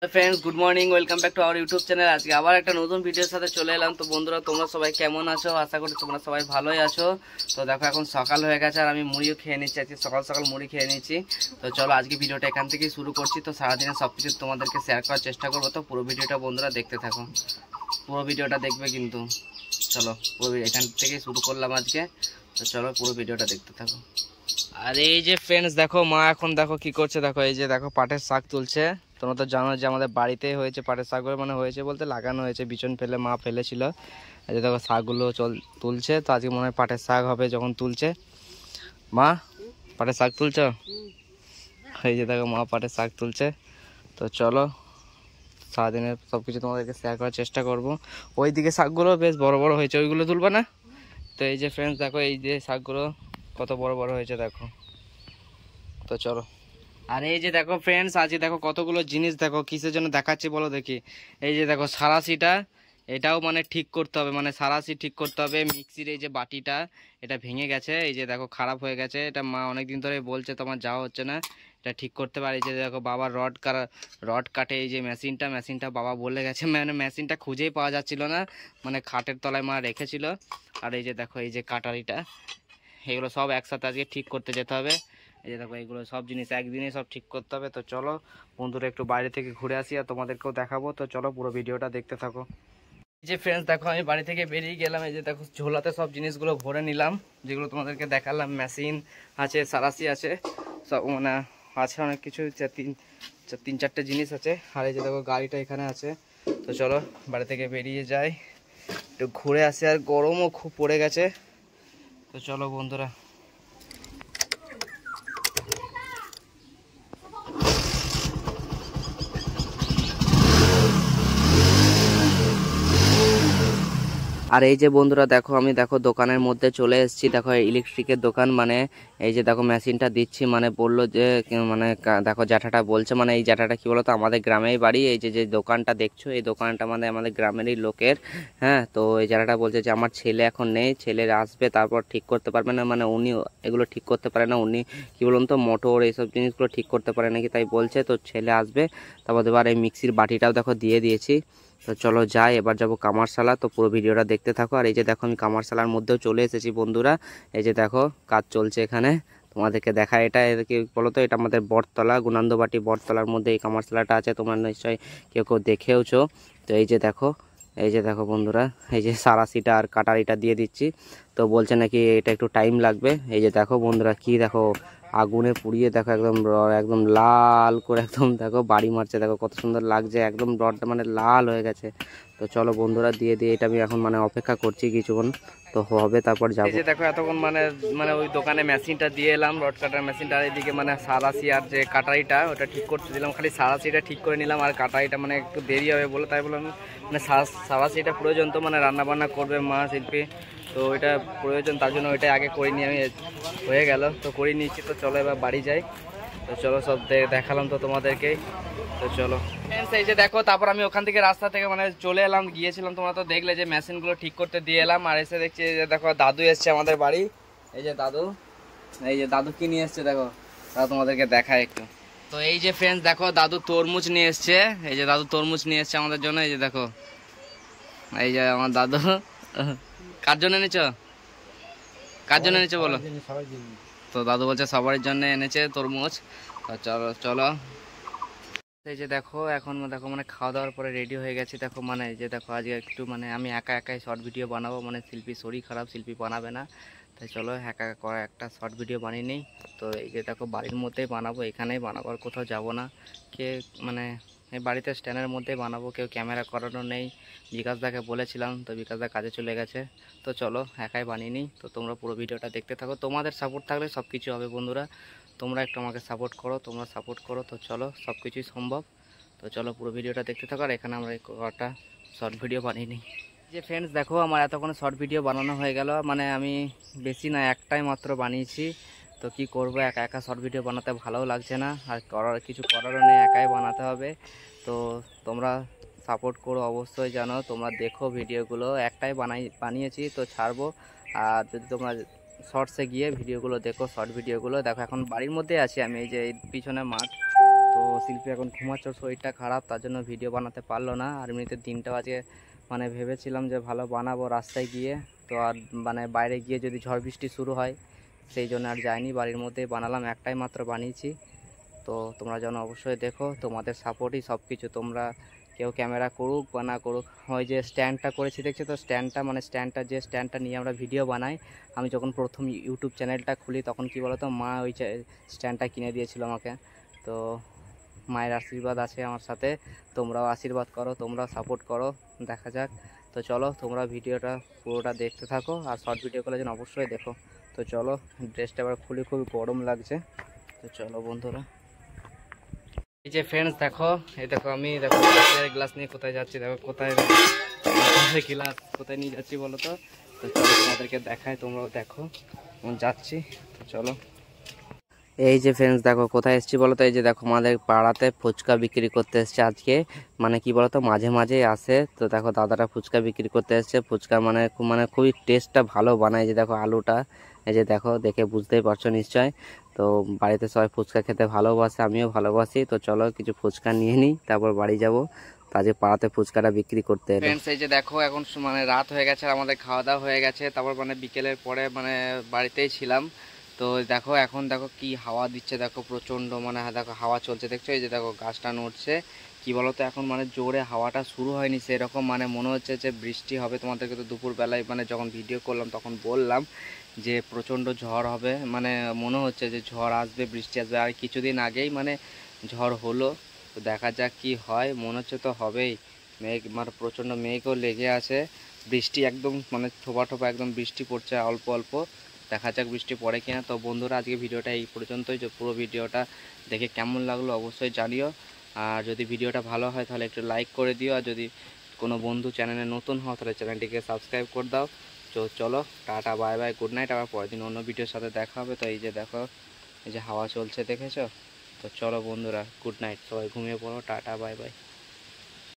Friends good morning welcome back to our YouTube channel. आज के আবার একটা নতুন ভিডিওর সাথে চলে এলাম। তো বন্ধুরা তোমরা সবাই কেমন আছো? আশা করি তোমরা সবাই ভালোই আছো। তো দেখো এখন সকাল হয়ে গেছে আর আমি মুড়িও খেয়ে নিচ্ছি। আজকে সকাল সকাল মুড়ি খেয়ে নিচ্ছি। তো চলো আজকে ভিডিওটা এখান থেকেই শুরু করছি। তো সারাদিনে সব কিছু তোমাদেরকে শেয়ার করার চেষ্টা করবো। তো পুরো ভিডিওটা বন্ধুরা দেখতে থাকো, পুরো ভিডিওটা দেখবে কিন্তু। চলো পুরো এখান থেকেই শুরু করলাম আজকে। তো চলো পুরো ভিডিওটা দেখতে থাকো। আর এই যে ফ্রেন্ডস দেখো মা এখন দেখো কি করছে, দেখো এই যে দেখো পাটের শাক তুলছে। তোমরা তো জানো যে আমাদের বাড়িতেই হয়েছে পাটের শাকগুলো, মানে হয়েছে বলতে লাগানো হয়েছে, বিচন ফেলে মা ফেলেছিল। এই যে দেখো শাকগুলো তুলছে। তো আজকে মনে হয় পাটের শাক হবে যখন তুলছে। মা পাটের শাক তুলছ? এই যে দেখো মা পাটের শাক তুলছে। তো চলো সারাদিনের সব কিছু তোমাদেরকে শেয়ার করার চেষ্টা করব। ওই দিকে শাকগুলো বেশ বড় বড় হয়েছে, ওইগুলো তুলবা না? তো এই যে ফ্রেন্ডস দেখো এই যে শাকগুলো কত বড় বড় হয়েছে দেখো। তো চলো। আর এই যে দেখো ফ্রেন্ডস আজকে দেখো কতগুলো জিনিস দেখো কিসের জন্য দেখাচ্ছি বলো দেখি। এই যে দেখো সারাশিটা, এটাও মানে ঠিক করতে হবে, মানে সারাশি ঠিক করতে হবে। মিক্সির এই যে বাটিটা এটা ভেঙে গেছে, এই যে দেখো খারাপ হয়ে গেছে। এটা মা অনেকদিন ধরে বলছে তোমার যাওয়া হচ্ছে না, এটা ঠিক করতে পারে। এই যে দেখো বাবার রড কাটে এই যে মেশিনটা বাবা বলে গেছে, মানে মেশিনটা খুঁজেই পাওয়া যাচ্ছিল না, মানে খাটের তলায় মা রেখেছিল। আর এই যে দেখো এই যে কাটারিটা, এগুলো সব একসাথে আজকে ঠিক করতে যেতে হবে। এই যে দেখো এগুলো সব জিনিস একদিনে সব ঠিক করতে হবে। তো চলো বন্ধুরা একটু বাইরে থেকে ঘুরে আসি আর তোমাদেরকেও দেখাবো। তো চলো পুরো ভিডিওটা দেখতে থাকো। এই যে ফ্রেন্ডস দেখো আমি বাড়ি থেকে বেরিয়ে গেলাম। এই যে দেখো ঝোলাতে সব জিনিসগুলো ভরে নিলাম, যেগুলো তোমাদেরকে দেখালাম। মেশিন আছে, সারাশি আছে, সব মানে আছে অনেক কিছু, তিন চারটে জিনিস আছে। আর এই যে দেখো গাড়িটা এখানে আছে। তো চলো বাড়ি থেকে বেরিয়ে যাই, একটু ঘুরে আসি। আর গরমও খুব পড়ে গেছে। তো চলো বন্ধুরা। আর এই যে বন্ধুরা দেখো আমি দেখো দোকানের মধ্যে চলে এসেছি। দেখো ইলেকট্রিকের দোকান, মানে এই যে দেখো মেশিনটা দিচ্ছি, মানে বললো যে মানে দেখো জ্যাঠাটা বলছে, মানে এই জ্যাঠাটা কি বলতো আমাদের গ্রামেই বাড়ি। এই যে যে দোকানটা দেখছো এই দোকানটা মানে আমাদের গ্রামেরই লোকের। হ্যাঁ, তো এই জ্যাঠাটা বলছে যে আমার ছেলে এখন নেই, ছেলের আসবে তারপর ঠিক করতে পারবে না, মানে উনি এগুলো ঠিক করতে পারে না। উনি কি বলুন তো মোটর এইসব জিনিসগুলো ঠিক করতে পারে নাকি, তাই বলছে। তো ছেলে আসবে তারপর এবার এই মিক্সির বাটিটাও দেখো দিয়ে দিয়েছি। তো চলো যাই, এবার যাবো কামারশালা। তো পুরো ভিডিওটা দেখতে থাকো। আর এই যে দেখো আমি কামারশালার মধ্যেও চলে এসেছি বন্ধুরা। এই যে দেখো কাজ চলছে এখানে, তোমাদেরকে দেখা। এটা কি বলো তো, এটা আমাদের বটতলা, গুনান্দবাটি বটতলার মধ্যে এই কামারশালাটা আছে। তোমরা নিশ্চয়ই কেউ কেউ দেখেওছো। তো এই যে দেখো, এই যে দেখো বন্ধুরা, এই যে সারাশিটা আর কাটারিটা দিয়ে দিচ্ছি। তো বলছে নাকি এটা একটু টাইম লাগবে। এই যে দেখো বন্ধুরা কি দেখো আগুনে পুড়িয়ে দেখো একদম একদম লাল করে একদম দেখো বাড়ি মারছে। দেখো কত সুন্দর লাগছে, একদম রডটা মানে লাল হয়ে গেছে। তো চলো বন্ধুরা দিয়ে এটা আমি এখন মানে অপেক্ষা করছি কিছুক্ষণ, তো হবে তারপর যাবো। এই যে দেখো এতক্ষণ মানে মানে ওই দোকানে মেশিনটা দিয়ে এলাম, রড কাটার মেশিনটা। আর এদিকে মানে সারাশি আর যে কাটারিটা ওটা ঠিক করতে দিলাম। খালি সারাশিটা ঠিক করে নিলাম, আর কাটারিটা মানে একটু দেরি হবে বলে তাই বললাম। মানে সারাশিটা প্রয়োজন, তো মানে রান্না বান্না করবে মা শিল্পী, তো এটা প্রয়োজন, তার জন্য ওইটাই আগে করে নিয়ে আমি হয়ে গেল। তো করে নিয়েছি। তো চলো এবার বাড়ি যাই। তো চলো সব দেখালাম তো তোমাদেরকে। তো চলো এই যে দেখো তারপর আমি ওখান থেকে রাস্তা থেকে মানে চলে এলাম, গিয়েছিলাম। তোমরা তো দেখলে যে মেশিনগুলো ঠিক করতে দিয়ে এলাম। আর এসে দেখছি যে দেখো দাদু এসছে আমাদের বাড়ি। এই যে দাদু, এই যে দাদু কি নিয়ে এসছে দেখো, তা তোমাদেরকে দেখায় একটু। তো এই যে ফ্রেন্ডস দেখো দাদু তরমুজ নিয়ে এসছে। এই যে দাদু তরমুজ নিয়ে এসছে আমাদের জন্য। এই যে দেখো, এই যে আমার দাদু। কার জন্য এনেছো? কার জন্য এনেছো বলো? তো দাদু বলছে সবার জন্য এনেছে তরমুজ। তো চলো চলো। এই যে দেখো এখন দেখো মানে খাওয়া দাওয়ার পরে রেডি হয়ে গেছে। দেখো মানে এই যে দেখো আজকে একটু মানে আমি একা একাই শর্ট ভিডিও বানাবো, মানে শিল্পী শরীর খারাপ, শিল্পী বানাবে না। তাই চলো একা একা করে একটা শর্ট ভিডিও বানিয়ে নিই। তো এই যে দেখো বাড়ির মধ্যেই বানাবো, এখানেই বানাবো, আর কোথাও যাবো না। কে মানে এই বাড়িতে স্ট্যান্ডের মধ্যেই বানাবো, কেউ ক্যামেরা করানো নেই। বিকাশদাকে বলেছিলাম, তো বিকাশদা কাজে চলে গেছে। তো চলো একাই বানিয়ে নিই। তো তোমরা পুরো ভিডিওটা দেখতে থাকো, তোমাদের সাপোর্ট থাকলে সব কিছু হবে বন্ধুরা। তোমরা একটু আমাকে সাপোর্ট করো, তোমরা সাপোর্ট করো। তো চলো সব কিছুই সম্ভব। তো চলো পুরো ভিডিওটা দেখতে থাকো। আর এখানে আমরা একটা শর্ট ভিডিও বানিয়ে নিই। যে ফ্রেন্ডস দেখো আমার এতক্ষণ শর্ট ভিডিও বানানো হয়ে গেল, মানে আমি বেশি না একটাই মাত্র বানিয়েছি। তো কি করব, একা একা শর্ট ভিডিও বানাতে ভালোও লাগছে না, আর কিছু করারও নেই, একাই বানাতে হবে। তো তোমরা সাপোর্ট করো অবশ্যই, জানো তোমরা দেখো ভিডিওগুলো, একটাই বানিয়েছি তো ছাড়বো। আর যদি তোমরা শর্টসে গিয়ে ভিডিওগুলো দেখো, শর্ট ভিডিওগুলো দেখো। এখন বাড়ির মধ্যে আছি আমি, এই যে পিছনে মাঠ, তো তো শিল্পী এখন ঘুমাচ্ছে, শরীরটা খারাপ, তার জন্য ভিডিও বানাতে পারলো না। আর এমনিতে দিনটাও আজকে মানে ভেবেছিলাম যে ভালো বানাবো রাস্তায় গিয়ে, তো আর মানে বাইরে গিয়ে যদি ঝড় বৃষ্টি শুরু হয় সেই জন্য আর যাইনি, বাড়ির মধ্যেই বানালাম, একটাই মাত্র বানিয়েছি। তো তোমরা যেন অবশ্যই দেখো, তোমাদের সাপোর্টই সব কিছু। তোমরা কেউ ক্যামেরা করুক বা না করুক, ওই যে স্ট্যান্ডটা করেছি দেখছো তো, স্ট্যান্ডটা মানে যে স্ট্যান্ডটা নিয়ে আমরা ভিডিও বানাই, আমি যখন প্রথম ইউটিউব চ্যানেলটা খুলি তখন কি বলো তো, মা ওই স্ট্যান্ডটা কিনে দিয়েছিল আমাকে। তো মায়ের আশীর্বাদ আছে আমার সাথে, তোমরাও আশীর্বাদ করো, তোমরাও সাপোর্ট করো, দেখা যাক। তো চলো তোমরা ভিডিওটা পুরোটা দেখতে থাকো, আর শর্ট ভিডিওগুলো যেন অবশ্যই দেখো। তো চলো, ড্রেসটা এবার খুলে খুবই গরম লাগছে। তো চলো বন্ধুরা, এই যে ফ্রেন্ডস দেখো, এই দেখো আমি দেখো গ্লাস নিয়ে কোথায় যাচ্ছি, দেখো কোথায় গ্লাস কোথায় নিয়ে যাচ্ছি বলো তো। তো চলো তোমাদেরকে দেখায়, তোমরাও দেখো যাচ্ছি। তো চলো, এই যে ফ্রেন্ডস দেখো কোথায় এসেছি বলো তো। এই যে দেখো আমাদের পাড়াতে ফুচকা বিক্রি করতে এসছে আজকে, মানে কি বলো তো, মাঝে মাঝেই আসে। তো দেখো দাদারা ফুচকা বিক্রি করতে এসছে, ফুচকা মানে খুবই টেস্টটা ভালো বানায়। এই যে দেখো আলুটা, এই যে দেখো, দেখে বুঝতেই পারছো নিশ্চয়। তো বাড়িতে সবাই ফুচকা খেতে ভালোবাসে, আমিও ভালোবাসি। তো চলো কিছু ফুচকা নিয়ে নিই, তারপর বাড়ি যাবো। তো আজকে পাড়াতে ফুচকাটা বিক্রি করতে এলো। ফ্রেন্ডস এই যে দেখো এখন মানে রাত হয়ে গেছে, আর আমাদের খাওয়া দাওয়া হয়ে গেছে, তারপর মানে বিকেলের পরে মানে বাড়িতেই ছিলাম। তো দেখো এখন দেখো কি হাওয়া দিচ্ছে, দেখো প্রচণ্ড মানে দেখো হাওয়া চলছে দেখছো। এই যে দেখো গাছটা নড়ছে, কি বলতো এখন মানে জোরে হাওয়াটা শুরু হয়নি সেরকম, মানে মনে হচ্ছে যে বৃষ্টি হবে। তোমাদেরকে তো দুপুরবেলায় মানে যখন ভিডিও করলাম তখন বললাম যে প্রচণ্ড ঝড় হবে, মানে মনে হচ্ছে যে ঝড় আসবে, বৃষ্টি আসবে। আর কিছুদিন আগেই মানে ঝড় হলো, তো দেখা যাক কি হয়, মনে হচ্ছে তো হবেই। মেঘ মানে প্রচণ্ড মেঘও লেগে আছে, বৃষ্টি একদম মানে ঠোপা ঠোপা একদম বৃষ্টি পড়ছে অল্প অল্প, দেখা যাক বৃষ্টি পড়ে কিনা। তো বন্ধুরা আজকে ভিডিওটা এই পর্যন্তই। যে পুরো ভিডিওটা দেখে কেমন লাগলো অবশ্যই জানিও, আর যদি ভিডিওটা ভালো হয় তাহলে একটু লাইক করে দিও, আর যদি কোনো বন্ধু চ্যানেলে নতুন হও তাহলে চ্যানেলটিকে সাবস্ক্রাইব করে দাও। তো চলো tata bye bye, good night, আবার পরের দিন অন্য ভিডিওর সাথে দেখা হবে। তো এই যে দেখো, এই যে হাওয়া চলছে দেখেছো। তো চলো বন্ধুরা, গুড নাইট, সবাই ঘুমিয়ে পড়ো, টাটা বাই বাই।